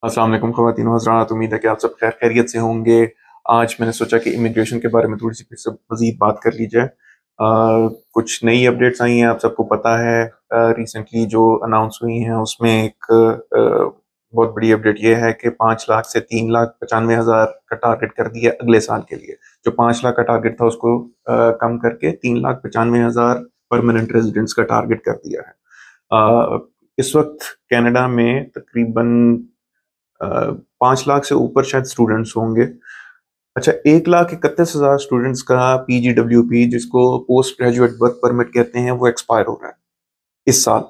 अस्सलाम वालेकुम ख़वातीन व हज़रात, उम्मीद है कि आप सब खैर खैरियत से होंगे। आज मैंने सोचा कि इमिग्रेशन के बारे में थोड़ी सी फिर से मज़ीद बात कर ली जाए। कुछ नई अपडेट्स आई हैं, आप सबको पता है। रिसेंटली जो अनाउंस हुई हैं उसमें एक बहुत बड़ी अपडेट ये है कि 5 लाख से 3,95,000 का टारगेट कर दिया अगले साल के लिए। जो 5 लाख का टारगेट था उसको कम करके 3,95,000 परमानेंट रेजिडेंट्स का टारगेट कर दिया है। इस वक्त कनाडा में तकरीबन 5 लाख से ऊपर शायद स्टूडेंट्स होंगे। अच्छा, 1,31,000 स्टूडेंट्स का पीजीडब्ल्यूपी, जिसको पोस्ट ग्रेजुएट वर्क परमिट कहते हैं, वो एक्सपायर हो रहा है इस साल।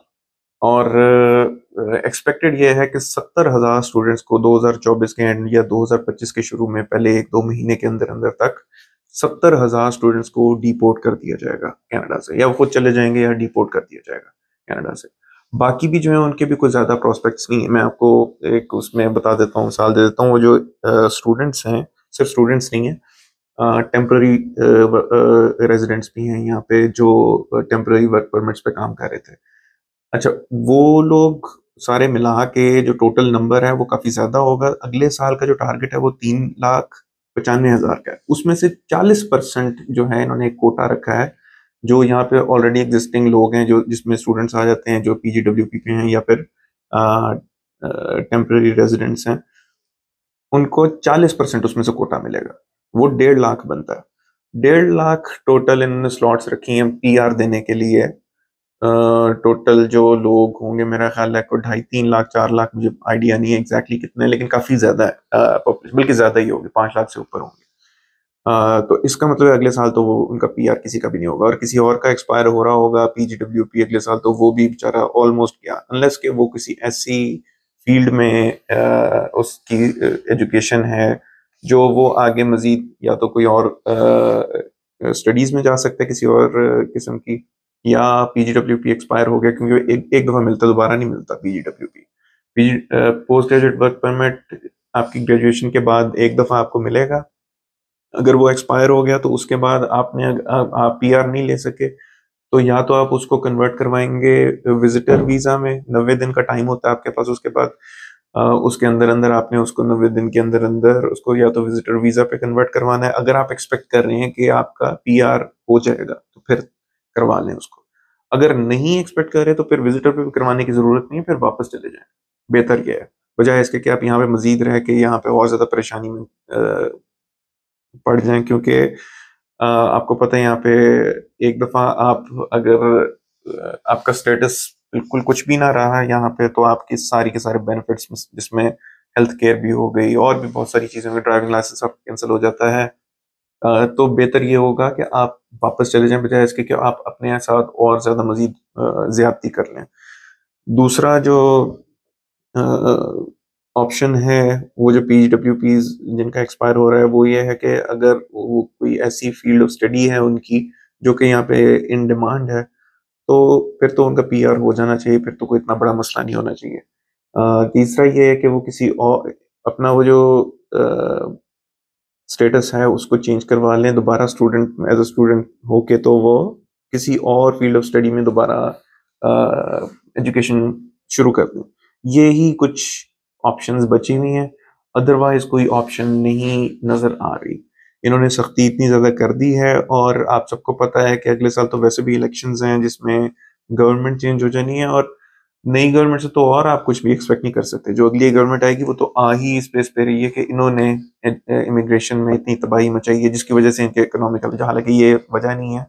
और एक्सपेक्टेड ये है कि 70,000 स्टूडेंट्स को 2024 के एंड या 2025 के शुरू में पहले 1-2 महीने के अंदर अंदर तक 70,000 स्टूडेंट्स को डिपोर्ट कर दिया जाएगा कनाडा से, या वो खुद चले जाएंगे या डिपोर्ट कर दिया जाएगा कनाडा से। बाकी भी जो है उनके भी कुछ ज़्यादा प्रोस्पेक्ट्स नहीं है। मैं आपको एक उसमें बता देता हूँ, मिसाल दे देता हूँ। वो जो स्टूडेंट्स हैं, सिर्फ स्टूडेंट्स नहीं है, टेम्पररी रेजिडेंट्स भी हैं यहाँ पे जो टेम्पररी वर्क परमिट्स पे काम कर रहे थे। अच्छा, वो लोग सारे मिला के जो टोटल नंबर है वो काफ़ी ज़्यादा होगा। अगले साल का जो टारगेट है वो 3,95,000 का है। उसमें से 40% जो है इन्होंने एक कोटा रखा है, जो यहाँ पे ऑलरेडी एग्जिस्टिंग लोग हैं, जो जिसमें स्टूडेंट्स आ जाते हैं जो पीजीडब्ल्यूपी पे हैं या फिर टेम्पररी रेजिडेंट्स हैं, उनको 40% उसमें से कोटा मिलेगा। वो 1.5 लाख बनता है। 1.5 लाख टोटल इन्होंने स्लॉट्स रखी हैं पीआर देने के लिए। टोटल जो लोग होंगे मेरा ख्याल है कोई 2.5-3 लाख 4 लाख, मुझे आइडिया नहीं है एग्जैक्टली कितने, लेकिन काफ़ी ज़्यादा है पॉपुलेशन, बल्कि ज़्यादा ही होगी, 5 लाख से ऊपर होंगे। तो इसका मतलब है अगले साल तो वो उनका पीआर किसी का भी नहीं होगा, और किसी और का एक्सपायर हो रहा होगा पीजीडब्ल्यूपी अगले साल, तो वो भी बेचारा ऑलमोस्ट गया, अनलेस कि वो किसी ऐसी फील्ड में उसकी एजुकेशन है जो वो आगे मजीद या तो कोई और स्टडीज में जा सकता है किसी और किस्म की, या पीजीडब्ल्यूपी एक्सपायर हो गया, क्योंकि एक दफ़ा मिलता, दोबारा नहीं मिलता PGWP. PG post graduate work permit आपकी ग्रेजुएशन के बाद एक दफ़ा आपको मिलेगा। अगर वो एक्सपायर हो गया तो उसके बाद आप पीआर नहीं ले सके, तो या तो आप उसको कन्वर्ट करवाएंगे विजिटर वीजा में। 90 दिन का टाइम होता है आपके पास। उसके बाद उसके अंदर अंदर आपने उसको 90 दिन के अंदर अंदर उसको या तो विजिटर वीजा पे कन्वर्ट करवाना है। अगर आप एक्सपेक्ट कर रहे हैं कि आपका पीआर हो जाएगा तो फिर करवा लें उसको। अगर नहीं एक्सपेक्ट कर रहे तो फिर विजिटर पे भी करवाने की जरूरत नहीं है, फिर वापस चले जाएं। बेहतर यह है, बजाय इसके कि आप यहाँ पे मजीद रह के यहाँ पे और ज्यादा परेशानी में पड़ जाएं। क्योंकि आपको पता है यहाँ पे एक दफा आप अगर आपका स्टेटस बिल्कुल कुछ भी ना रहा यहाँ पे, तो आपकी सारी के सारे बेनिफिट्स, जिसमें हेल्थ केयर भी हो गई और भी बहुत सारी चीजें, ड्राइविंग लाइसेंस आप कैंसिल हो जाता है। तो बेहतर ये होगा कि आप वापस चले जाएं, बजाय इसके कि आप अपने साथ और ज्यादा मजीद ज्यादती कर लें। दूसरा जो ऑप्शन है, वो जो पीजीडब्ल्यूपीज जिनका एक्सपायर हो रहा है, वो ये है कि अगर वो कोई ऐसी फील्ड ऑफ स्टडी है उनकी जो कि यहाँ पे इन डिमांड है, तो फिर तो उनका पीआर हो जाना चाहिए, फिर तो कोई इतना बड़ा मसला नहीं होना चाहिए। तीसरा ये है कि वो किसी और अपना वो जो स्टेटस है उसको चेंज करवा लें दोबारा, स्टूडेंट एज अ स्टूडेंट होके, तो वो किसी और फील्ड ऑफ स्टडी में दोबारा एजुकेशन शुरू कर दें। ये ही कुछ ऑप्शंस बची हुई हैं, अदरवाइज कोई ऑप्शन नहीं नजर आ रही। इन्होंने सख्ती इतनी ज्यादा कर दी है, और आप सबको पता है कि अगले साल तो वैसे भी इलेक्शंस हैं जिसमें गवर्नमेंट चेंज हो जानी है, और नई गवर्नमेंट से तो और आप कुछ भी एक्सपेक्ट नहीं कर सकते। जो अगली गवर्नमेंट आएगी वो तो आ ही इस बेस पे रही है कि इन्होंने इमिग्रेशन में इतनी तबाही मचाई है, जिसकी वजह से इनके इकोनॉमिकल, हालांकि ये वजह नहीं है,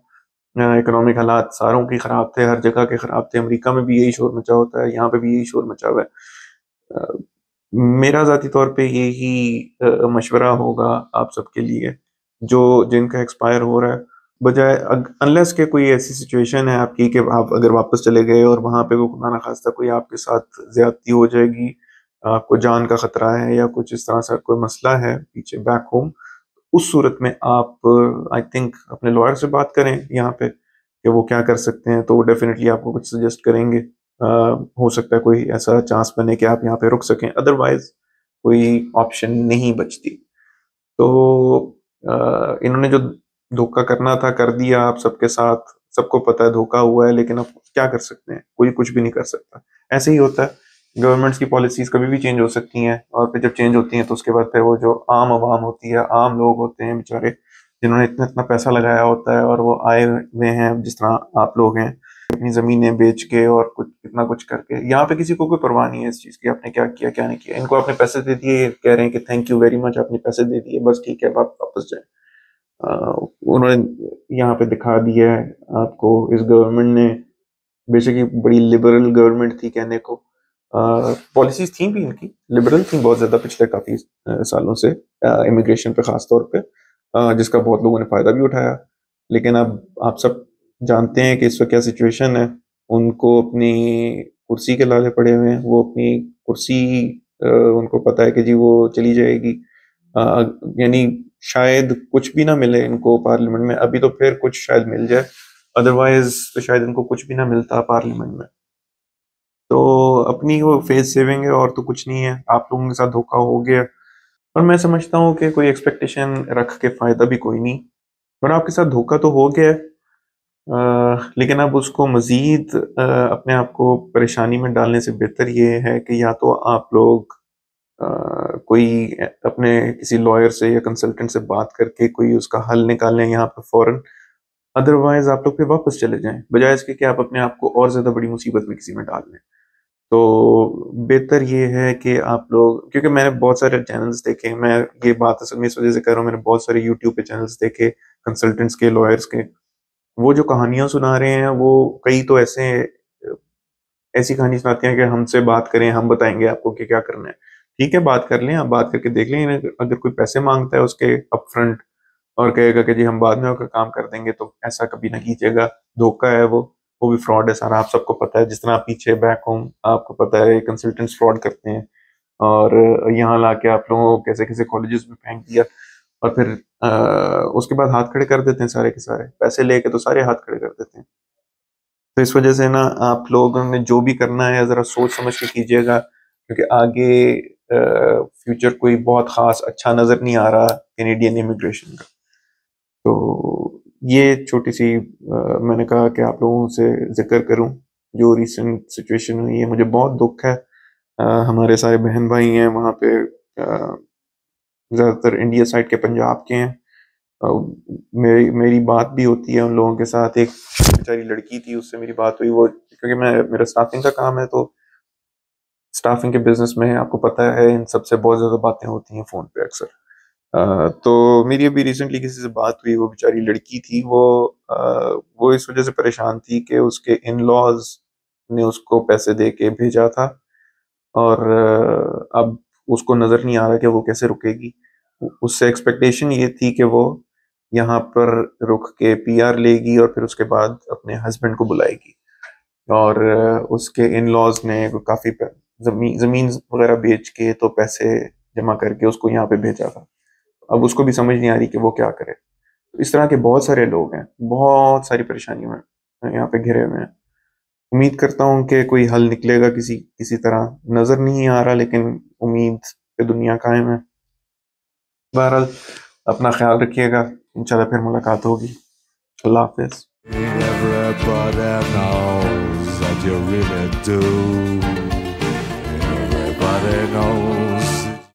इकोनॉमिक हालात सारों के खराब थे, हर जगह के खराब थे। अमेरिका में भी यही शोर मचा होता है, यहाँ पे भी यही शोर मचा हुआ है। अ, मेरा जाती तौर पे यही मशवरा होगा आप सबके लिए, जो जिनका एक्सपायर हो रहा है, बजाय अनलेस के कोई ऐसी सिचुएशन है आपकी कि आप अगर वापस चले गए और वहां पे कोई खुदा ना खास्ता कोई आपके साथ ज्यादती हो जाएगी, आपको जान का खतरा है या कुछ इस तरह से कोई मसला है पीछे बैक होम, उस सूरत में आप आई थिंक अपने लॉयर से बात करें यहाँ पे कि वो क्या कर सकते हैं, तो वो डेफिनेटली आपको कुछ सजेस्ट करेंगे। हो सकता है कोई ऐसा चांस बने कि आप यहाँ पे रुक सकें, अदरवाइज कोई ऑप्शन नहीं बचती। तो इन्होंने जो धोखा करना था कर दिया आप सबके साथ, सबको पता है धोखा हुआ है, लेकिन अब क्या कर सकते हैं, कोई कुछ भी नहीं कर सकता। ऐसे ही होता है गवर्नमेंट्स की पॉलिसीज कभी भी चेंज हो सकती हैं, और फिर जब चेंज होती हैं तो उसके बाद फिर वो जो आम आवाम होती है, आम लोग होते हैं बेचारे, जिन्होंने इतना इतना पैसा लगाया होता है और वो आए हुए हैं जिस तरह आप लोग हैं, अपनी ज़मीनें बेच के और कुछ इतना कुछ करके, यहाँ पे किसी को कोई परवाह नहीं है इस चीज़ की आपने क्या किया क्या नहीं किया। इनको आपने पैसे दे दिए, कह रहे हैं कि थैंक यू वेरी मच, आपने पैसे दे दिए, बस ठीक है, आप वापस जाए। उन्होंने यहाँ पे दिखा दिया है आपको, इस गवर्नमेंट ने, बेशक ये बड़ी लिबरल गवर्नमेंट थी कहने को, पॉलिसीज थी भी इनकी लिबरल थी बहुत ज़्यादा पिछले काफ़ी सालों से, इमिग्रेशन पे ख़ास तौर पे, जिसका बहुत लोगों ने फ़ायदा भी उठाया। लेकिन अब आप सब जानते हैं कि इस वक्त क्या सिचुएशन है। उनको अपनी कुर्सी के लाले पड़े हुए हैं, वो अपनी कुर्सी, उनको पता है कि जी वो चली जाएगी, यानी शायद कुछ भी ना मिले इनको पार्लियामेंट में, अभी तो फिर कुछ शायद मिल जाए, अदरवाइज तो शायद इनको कुछ भी ना मिलता पार्लियामेंट में। तो अपनी वो फेस सेविंग है और तो कुछ नहीं है, आप लोगों के साथ धोखा हो गया, और मैं समझता हूँ कि कोई एक्सपेक्टेशन रख के फायदा भी कोई नहीं, और आपके साथ धोखा तो हो गया है, लेकिन अब उसको मजीद अपने आप को परेशानी में डालने से बेहतर ये है कि या तो आप लोग कोई अपने किसी लॉयर से या कंसल्टेंट से बात करके कोई उसका हल निकाल लें यहाँ पे फौरन, अदरवाइज आप लोग फिर वापस चले जाएं, बजाय इसके कि आप अपने आप को और ज्यादा बड़ी मुसीबत में किसी में डाल लें। तो बेहतर ये है कि आप लोग, क्योंकि मैंने बहुत सारे चैनल्स देखे, मैं ये बात असल में इस वजह से कर रहा हूँ, मैंने बहुत सारे यूट्यूब पे चैनल्स देखे कंसल्टेंट्स के, लॉयर्स के, वो जो कहानियां सुना रहे हैं वो कई तो ऐसी कहानी सुनाते हैं कि हमसे बात करें, हम बताएंगे आपको कि क्या करना है। ठीक है, बात कर लें, आप बात करके देख लें, अगर कोई पैसे मांगता है उसके अपफ्रंट और कहेगा कि जी हम बाद में होकर काम कर देंगे, तो ऐसा कभी ना कीजिएगा, धोखा है वो भी फ्रॉड है सारा, आप सबको पता है, जिस तरह आप पीछे बैक होम आपको पता है कंसल्टेंट्स फ्रॉड करते हैं, और यहाँ लाके आप लोगों को कैसे कैसे कॉलेजेस में फेंक दिया, और फिर उसके बाद हाथ खड़े कर देते हैं, सारे के सारे पैसे लेके तो सारे हाथ खड़े कर देते हैं। तो इस वजह से ना आप लोगों ने जो भी करना है जरा सोच समझ के कीजिएगा, क्योंकि आगे फ्यूचर कोई बहुत खास अच्छा नजर नहीं आ रहा कैनेडियन इमिग्रेशन का। तो ये छोटी सी मैंने कहा कि आप लोगों से जिक्र करूं, जो रिसेंट सिचुएशन हुई है, मुझे बहुत दुख है। हमारे सारे बहन भाई हैं वहाँ पे, ज़्यादातर इंडिया साइड के, पंजाब के हैं। अ, मेरी बात भी होती है उन लोगों के साथ, एक बेचारी लड़की थी उससे मेरी बात हुई, वो क्योंकि मेरा स्टाफिंग का काम है, तो स्टाफिंग के बिजनेस में आपको पता है इन सबसे बहुत ज़्यादा बातें होती हैं फ़ोन पे अक्सर। तो मेरी अभी रिसेंटली किसी से बात हुई, वो बेचारी लड़की थी, वो इस वजह से परेशान थी कि उसके इन लॉज ने उसको पैसे दे के भेजा था, और अब उसको नज़र नहीं आ रहा कि वो कैसे रुकेगी। उससे एक्सपेक्टेशन ये थी कि वो यहाँ पर रुक के पीआर लेगी और फिर उसके बाद अपने हस्बैंड को बुलाएगी, और उसके इन लॉज ने काफ़ी ज़मीन वगैरह बेच के तो पैसे जमा करके उसको यहाँ पे भेजा था। अब उसको भी समझ नहीं आ रही कि वो क्या करे। तो इस तरह के बहुत सारे लोग हैं, बहुत सारी परेशानियों में यहाँ पे घिरे हुए हैं। उम्मीद करता हूँ कि कोई हल निकलेगा किसी किसी तरह, नजर नहीं आ रहा, लेकिन उम्मीद पे दुनिया कायम है। बहरहाल अपना ख्याल रखिएगा, इंशाल्लाह फिर मुलाकात होगी। अल्लाह हाफिज। Everybody knows that you really do. Everybody knows